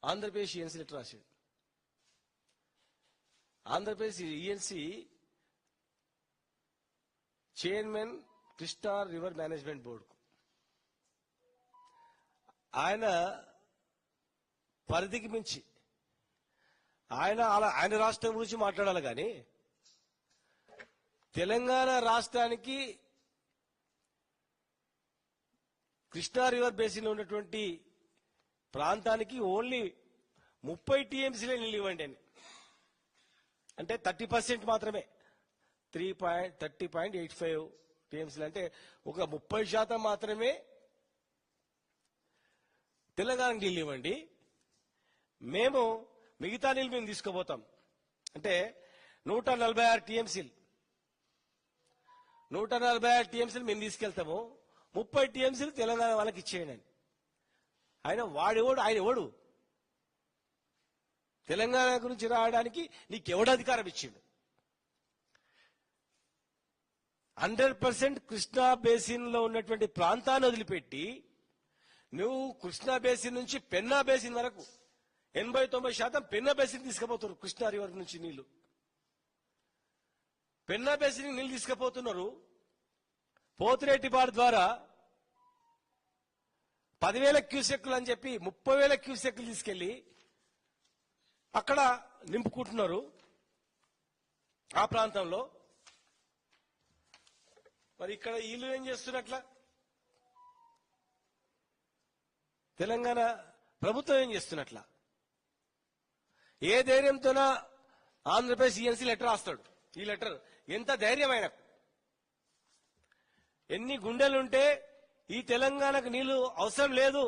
Andhra Pradesh ENC letter రాశాడు. Andhra Pradesh ENC chairman Krishna river management బోర్డుకు ఆయన పరిధికి మించి ఆయన రాష్ట్రం గురించి మాట్లాడాలి కానీ తెలంగాణ రాష్ట్రానికి కృష్ణా రివర్ బేసిన్ ఉన్నటువంటి ప్రాంతానికి ఓన్లీ 30 టీఎంసీలే నీళ్ళు ఇవ్వండి అని, అంటే 30% మాత్రమే. 30.85 టీఎంసీలు అంటే ఒక 30% మాత్రమే తెలంగాణకు నీళ్ళు ఇవ్వండి, మేము మిగతా నీళ్ళు మేము తీసుకుపోతాం. అంటే 146 టీఎంసీలు 146 టీఎంసీలు మేము తీసుకెళ్తాము, 30 టీఎంసీలు తెలంగాణ వాళ్ళకి ఇచ్చేయండి అని. ఆయన ఎవడు తెలంగాణ గురించి రావడానికి నీకెవడు అధికారం ఇచ్చిండు? 100% కృష్ణా బేసిన్ లో ఉన్నటువంటి ప్రాంతాన్ని వదిలిపెట్టి నువ్వు కృష్ణా బేసిన్ నుంచి పెన్నా బేసిన్ వరకు 80-90% పెన్నా బేసిన్ తీసుకుపోతున్నారు. కృష్ణా రివర్ నుంచి నీళ్లు పెన్నా బేసిన్ నీళ్లు తీసుకుపోతున్నారు. పోతిరెడ్డిపాడు ద్వారా 10,000 క్యూసెక్లు అని చెప్పి 30,000 క్యూసెక్లు తీసుకెళ్లి అక్కడ నింపుకుంటున్నారు ఆ ప్రాంతంలో. మరి ఇక్కడ వీళ్ళు ఏం చేస్తున్నట్లా? తెలంగాణ ప్రభుత్వం ఏం చేస్తున్నట్లా? ఏ ధైర్యంతోనా ఆంధ్రప్రదేశ్ ఈఎన్సీ లెటర్ రాస్తాడు? ఈ లెటర్ ఎంత ధైర్యం ఆయనకు? ఎన్ని గుండెలుంటే ఈ తెలంగాణకు నీళ్లు అవసరం లేదు